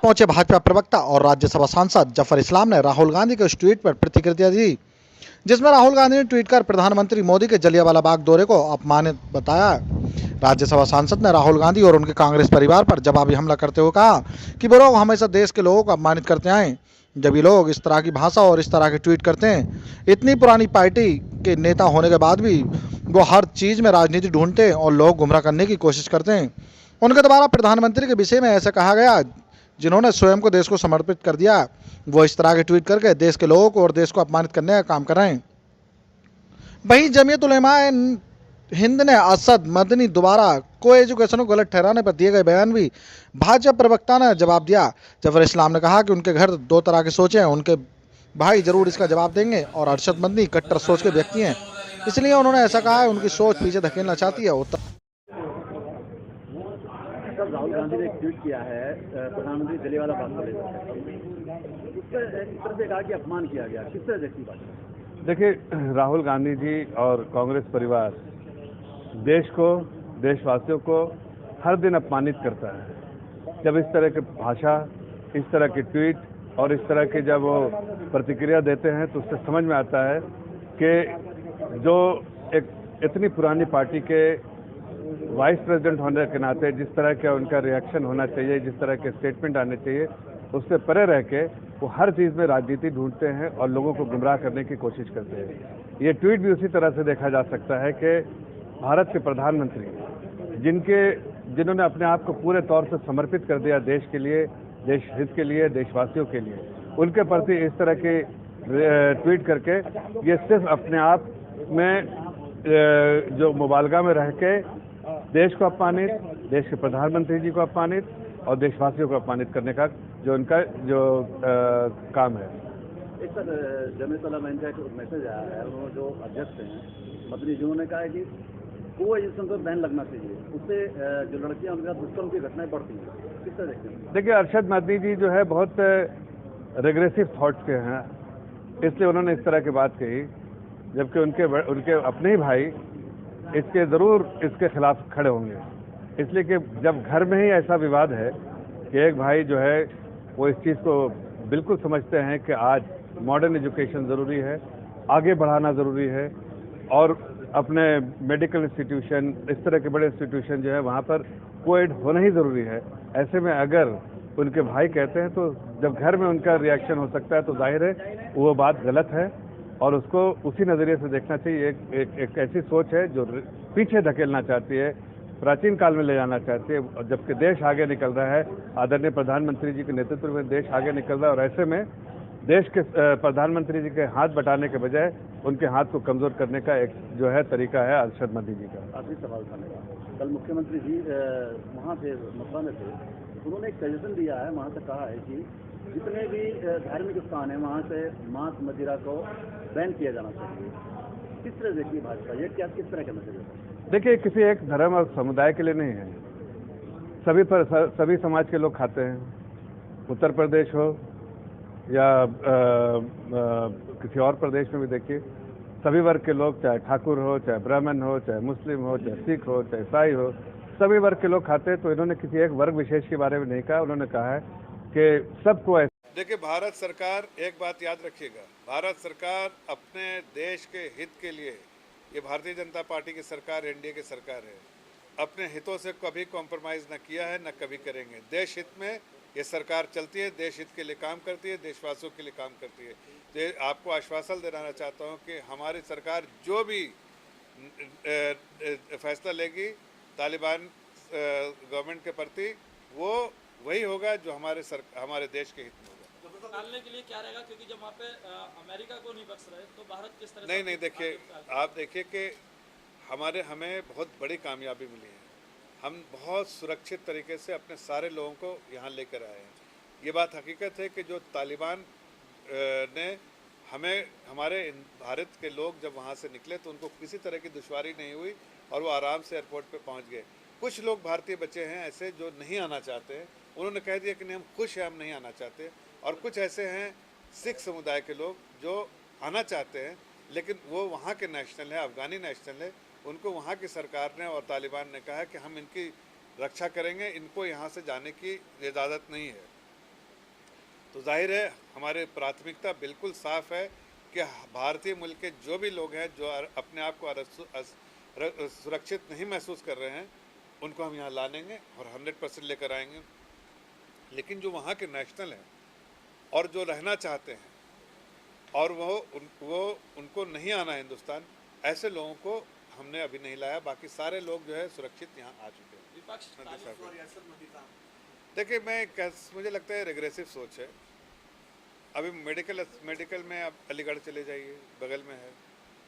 पहुंचे भाजपा प्रवक्ता और राज्यसभा सांसद जफर इस्लाम ने राहुल गांधी के उस ट्वीट पर प्रतिक्रिया दी जिसमें राहुल गांधी ने ट्वीट कर प्रधानमंत्री मोदी के जलियांवाला बाग दौरे को अपमानित बताया। राज्यसभा सांसद ने राहुल गांधी और उनके कांग्रेस परिवार पर जवाबी हमला करते हुए कहा कि वो लोग हमेशा देश के लोगों को अपमानित करते आए। जब ये लोग इस तरह की भाषा और इस तरह के ट्वीट करते हैं, इतनी पुरानी पार्टी के नेता होने के बाद भी वो हर चीज में राजनीति ढूंढते हैं और लोग गुमराह करने की कोशिश करते हैं। उनके द्वारा प्रधानमंत्री के विषय में ऐसा कहा गया जिन्होंने स्वयं को देश को समर्पित कर दिया, वो इस तरह के ट्वीट करके देश के लोगों को और देश को अपमानित करने का काम कर रहे हैं। वहीं जमीयत उलेमा हिंद ने असद मदनी दोबारा को एजुकेशन को गलत ठहराने पर दिए गए बयान भी भाजपा प्रवक्ता ने जवाब दिया। जफर इस्लाम ने कहा कि उनके घर दो तरह की सोचें हैं, उनके भाई जरूर इसका जवाब देंगे और अरशद मदनी कट्टर सोच के व्यक्ति हैं, इसलिए उन्होंने ऐसा कहा है, उनकी सोच पीछे धकेलना चाहती है। राहुल गांधी ने एक ट्वीट किया है प्रधानमंत्री जलियांवाला बाग को लेकर, उस पर इस तरह से कहा कि अपमान किया गया, किस तरह देखती बात? देखिए, राहुल गांधी जी और कांग्रेस परिवार देश को, देशवासियों को हर दिन अपमानित करता है। जब इस तरह की भाषा, इस तरह की ट्वीट और इस तरह के जब वो प्रतिक्रिया देते हैं तो उससे समझ में आता है कि जो एक इतनी पुरानी पार्टी के वाइस प्रेसिडेंट होने के नाते जिस तरह का उनका रिएक्शन होना चाहिए, जिस तरह के स्टेटमेंट आने चाहिए, उससे परे रह के वो हर चीज़ में राजनीति ढूंढते हैं और लोगों को गुमराह करने की कोशिश करते हैं। ये ट्वीट भी उसी तरह से देखा जा सकता है कि भारत के प्रधानमंत्री जिन्होंने अपने आप को पूरे तौर से समर्पित कर दिया देश के लिए, देश हित के लिए, देशवासियों के लिए, उनके प्रति इस तरह के ट्वीट करके ये सिर्फ अपने आप में जो मुबालगा में रह के देश को अपमानित, देश के प्रधानमंत्री जी को अपमानित और देशवासियों को अपमानित करने का जो उनका काम है। एक सर जमीयत उलेमा हिंद का एक मैसेज आया है, उन्होंने जो अध्यक्ष हैं मदनी जी ने कहा है कि को एजुकेशन पर बैन लगना चाहिए, उससे जो लड़कियां उनके साथ दुष्कर्म की घटनाएं बढ़ती हैं, किस तरह देखते हैं? देखिए, अरशद मदनी जी जो है बहुत रेग्रेसिव थॉट्स के हैं, इसलिए उन्होंने इस तरह की बात कही, जबकि उनके अपने ही भाई इसके खिलाफ खड़े होंगे। इसलिए कि जब घर में ही ऐसा विवाद है कि एक भाई जो है वो इस चीज़ को बिल्कुल समझते हैं कि आज मॉडर्न एजुकेशन ज़रूरी है, आगे बढ़ाना ज़रूरी है और अपने मेडिकल इंस्टीट्यूशन, इस तरह के बड़े इंस्टीट्यूशन जो है वहाँ पर कोएड होना ही ज़रूरी है। ऐसे में अगर उनके भाई कहते हैं तो जब घर में उनका रिएक्शन हो सकता है तो जाहिर है वो बात गलत है और उसको उसी नज़रिए से देखना चाहिए। एक ऐसी सोच है जो पीछे धकेलना चाहती है, प्राचीन काल में ले जाना चाहती है, और जबकि देश आगे निकल रहा है, आदरणीय प्रधानमंत्री जी के नेतृत्व में देश आगे निकल रहा है, और ऐसे में देश के प्रधानमंत्री जी के हाथ बटाने के बजाय उनके हाथ को कमजोर करने का एक जो है तरीका है अरशद मदनी जी का। आखिरी सवाल था मेरा, कल मुख्यमंत्री जी वहाँ थे, मथुरा में थे, उन्होंने एक सजेशन दिया है, वहाँ से कहा है कि जितने भी धार्मिक स्थान है वहाँ से मांस मदिरा को बैन किया जाना चाहिए। किस तरह देखिए भाजपा, ये क्या किस तरह का मैसेज है? देखिए, किसी एक धर्म और समुदाय के लिए नहीं है, सभी समाज के लोग खाते हैं। उत्तर प्रदेश हो या किसी और प्रदेश में भी देखिए, सभी वर्ग के लोग, चाहे ठाकुर हो, चाहे ब्राह्मण हो, चाहे मुस्लिम हो, चाहे सिख हो, चाहे ईसाई हो, सभी वर्ग के लोग खाते हैं। तो इन्होंने किसी एक वर्ग विशेष के बारे में नहीं कहा, उन्होंने कहा है कि सबको। देखिए, भारत सरकार, एक बात याद रखिएगा, भारत सरकार अपने देश के हित के लिए, ये भारतीय जनता पार्टी की सरकार, एनडीए की सरकार है, अपने हितों से कभी कॉम्प्रोमाइज़ न किया है, न कभी करेंगे। देश हित में ये सरकार चलती है, देश हित के लिए काम करती है, देशवासियों के लिए काम करती है। तो आपको आश्वासन दिलाना चाहता हूँ कि हमारी सरकार जो भी फैसला लेगी तालिबान गवर्नमेंट के प्रति, वो वही होगा जो हमारे देश के हित में होगा। डालने के लिए क्या रहेगा, क्योंकि जब वहाँ पे अमेरिका को नहीं बख्श रहे तो भारत किस तरह? नहीं, देखिए, आप देखिए कि हमें बहुत बड़ी कामयाबी मिली है। हम बहुत सुरक्षित तरीके से अपने सारे लोगों को यहाँ लेकर आए हैं। ये बात हकीकत है कि जो तालिबान ने हमारे भारत के लोग जब वहाँ से निकले तो उनको किसी तरह की दुश्वारी नहीं हुई और वो आराम से एयरपोर्ट पे पहुँच गए। कुछ लोग भारतीय बच्चे हैं ऐसे जो नहीं आना चाहते हैं, उन्होंने कह दिया कि नहीं, हम खुश हैं, हम नहीं आना चाहते। और कुछ ऐसे हैं सिख समुदाय के लोग जो आना चाहते हैं, लेकिन वो वहाँ के नेशनल हैं, अफ़गानी नेशनल है, उनको वहाँ की सरकार ने और तालिबान ने कहा कि हम इनकी रक्षा करेंगे, इनको यहाँ से जाने की इजाज़त नहीं है। तो जाहिर है हमारी प्राथमिकता बिल्कुल साफ है कि भारतीय मूल के जो भी लोग हैं जो अपने आप को सुरक्षित नहीं महसूस कर रहे हैं उनको हम यहाँ लानेंगे और 100% लेकर आएंगे। लेकिन जो वहाँ के नेशनल हैं और जो रहना चाहते हैं और वो उनको नहीं आना हिंदुस्तान, ऐसे लोगों को हमने अभी नहीं लाया। बाकी सारे लोग जो है सुरक्षित यहाँ आ चुके हैं। विपक्ष देखिए मुझे लगता है रेग्रेसिव सोच है। अभी मेडिकल में आप अलीगढ़ चले जाइए, बगल में है।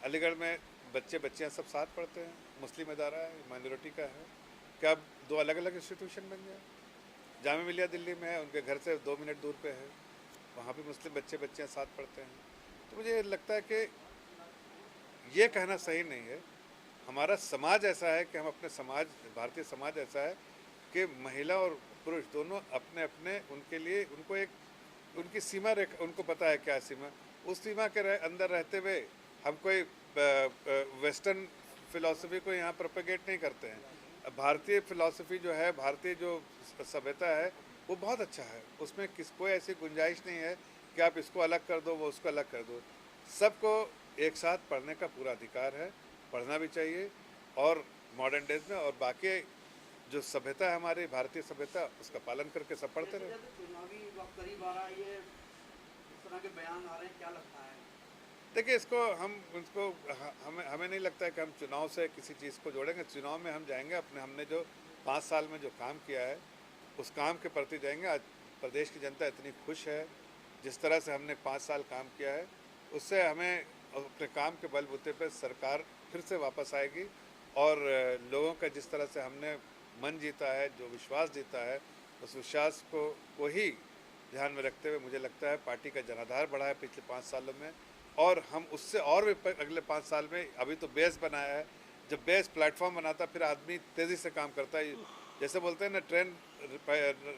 अलीगढ़ में बच्चियाँ सब साथ पढ़ते हैं, मुस्लिम इदारा है, माइनॉरिटी का है। क्या अब 2 अलग अलग इंस्टीट्यूशन बन जाए? जामिया मिलिया दिल्ली में है, उनके घर से 2 मिनट दूर पे है, वहाँ भी मुस्लिम बच्चियाँ साथ पढ़ते हैं। तो मुझे लगता है कि ये कहना सही नहीं है। हमारा समाज ऐसा है कि हम अपने भारतीय समाज ऐसा है कि महिला और पुरुष दोनों अपने अपने उनके लिए उनकी सीमा रेखा, उनको पता है क्या सीमा, उस सीमा के अंदर रहते हुए हम कोई वेस्टर्न फिलॉसफी को यहाँ प्रोपेगेट नहीं करते हैं। भारतीय फिलॉसफी जो है, भारतीय जो सभ्यता है वो बहुत अच्छा है। उसमें कोई ऐसी गुंजाइश नहीं है कि आप इसको अलग कर दो, वो उसको अलग कर दो। सबको एक साथ पढ़ने का पूरा अधिकार है, पढ़ना भी चाहिए। और मॉडर्न डेज में और बाकी जो सभ्यता है हमारी भारतीय सभ्यता, उसका पालन करके सब पढ़ते रहे। चुनावी वक्त करीब आ रहा है, ये इस तरह के बयान आ रहे हैं, क्या लगता है? देखिए हमें नहीं लगता है कि हम चुनाव से किसी चीज़ को जोड़ेंगे। चुनाव में हम जाएंगे हमने जो 5 साल में जो काम किया है उस काम के प्रति जाएंगे। आज प्रदेश की जनता इतनी खुश है जिस तरह से हमने 5 साल काम किया है, उससे हमें अपने काम के बलबूते पर सरकार फिर से वापस आएगी। और लोगों का जिस तरह से हमने मन जीता है, जो विश्वास जीता है, उस विश्वास को ही ध्यान में रखते हुए मुझे लगता है पार्टी का जनाधार बढ़ा है पिछले 5 सालों में। और हम उससे और भी अगले 5 साल में, अभी तो बेस बनाया है, जब बेस प्लेटफॉर्म बनाता फिर आदमी तेज़ी से काम करता है। जैसे बोलते हैं ना, ट्रेन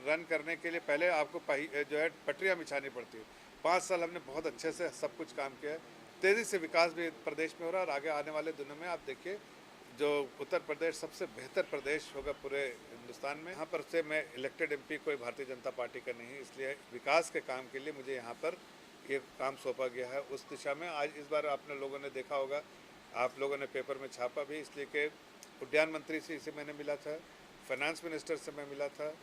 रन करने के लिए पहले आपको जो है पटरियाँ बिछानी पड़ती है। 5 साल हमने बहुत अच्छे से सब कुछ काम किया है। तेज़ी से विकास भी प्रदेश में हो रहा है और आगे आने वाले दिनों में आप देखिए जो उत्तर प्रदेश सबसे बेहतर प्रदेश होगा पूरे हिंदुस्तान में। यहाँ पर से मैं इलेक्टेड एमपी कोई भारतीय जनता पार्टी का नहीं, इसलिए विकास के काम के लिए मुझे यहाँ पर ये काम सौंपा गया है। उस दिशा में आज इस बार आपने लोगों ने देखा होगा, आप लोगों ने पेपर में छापा भी, इसलिए कि उद्यान मंत्री से मैंने मिला था, फाइनेंस मिनिस्टर से मैं मिला था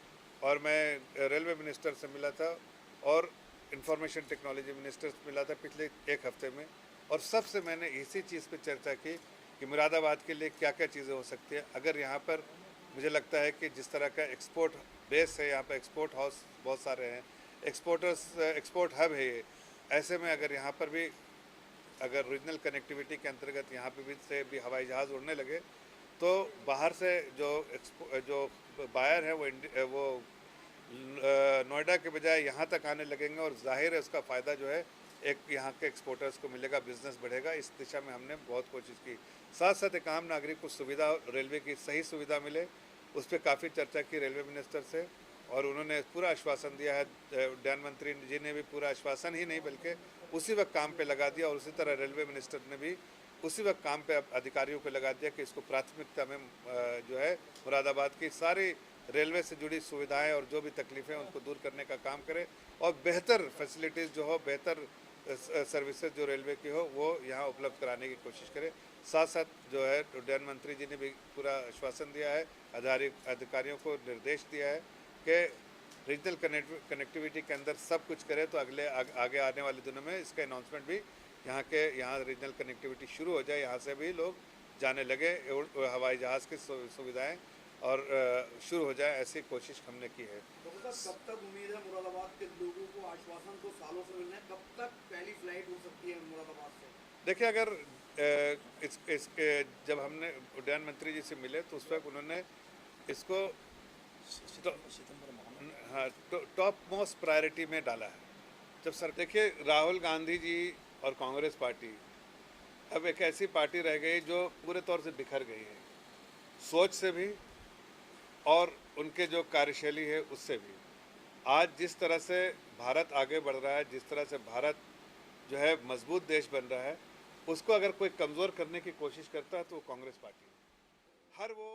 और मैं रेलवे मिनिस्टर से मिला था और इंफॉर्मेशन टेक्नोलॉजी मिनिस्टर से मिला था पिछले 1 हफ्ते में। और सबसे मैंने इसी चीज़ पर चर्चा की कि मुरादाबाद के लिए क्या क्या चीज़ें हो सकती है। अगर यहाँ पर मुझे लगता है कि जिस तरह का एक्सपोर्ट बेस है, यहाँ पर एक्सपोर्ट हाउस बहुत सारे हैं, एक्सपोर्ट हब है ये, ऐसे में अगर यहाँ पर भी अगर रीजनल कनेक्टिविटी के अंतर्गत यहाँ पे भी हवाई जहाज़ उड़ने लगे तो बाहर से जो बायर है वो नोएडा के बजाय यहाँ तक आने लगेंगे और जाहिर है उसका फ़ायदा जो है एक यहाँ के एक्सपोर्टर्स को मिलेगा, बिजनेस बढ़ेगा। इस दिशा में हमने बहुत कोशिश की। साथ साथ एक आम नागरिक को सुविधा, रेलवे की सही सुविधा मिले, उस पर काफ़ी चर्चा की रेलवे मिनिस्टर से और उन्होंने पूरा आश्वासन दिया है। उद्यान मंत्री जी ने भी पूरा आश्वासन ही नहीं बल्कि उसी वक्त काम पे लगा दिया और उसी तरह रेलवे मिनिस्टर ने भी उसी वक्त काम पे अधिकारियों को लगा दिया कि इसको प्राथमिकता में जो है मुरादाबाद की सारी रेलवे से जुड़ी सुविधाएं और जो भी तकलीफ़ें हैं उनको दूर करने का काम करे और बेहतर फैसिलिटीज़ जो हो, बेहतर सर्विसेज जो रेलवे की हो वो यहाँ उपलब्ध कराने की कोशिश करे। साथ साथ जो है उड्डयन मंत्री जी ने भी पूरा आश्वासन दिया है, अधिकारियों को निर्देश दिया है कि रीजनल कनेक्टिविटी के अंदर सब कुछ करे तो आगे आने वाले दिनों में इसका अनाउंसमेंट भी यहाँ रीजनल कनेक्टिविटी शुरू हो जाए, यहाँ से भी लोग जाने लगे, हवाई जहाज़ की सुविधाएं और शुरू हो जाए, ऐसी कोशिश हमने की है। तो कब तक उम्मीद है मुरादाबाद के लोगों को? आश्वासन तो सालों से मिलना है, कब तक पहली फ्लाइट हो सकती है मुरादाबाद से? देखिए अगर जब हमने उड्डयन मंत्री जी से मिले तो उस वक्त उन्होंने इसको टॉप मोस्ट प्रायोरिटी में डाला है। जब सर देखिए राहुल गांधी जी और कांग्रेस पार्टी अब एक ऐसी पार्टी रह गई जो पूरे तौर से बिखर गई है, सोच से भी और उनके जो कार्यशैली है उससे भी। आज जिस तरह से भारत आगे बढ़ रहा है, जिस तरह से भारत जो है मजबूत देश बन रहा है, उसको अगर कोई कमज़ोर करने की कोशिश करता है तो वो कांग्रेस पार्टी है। हर वो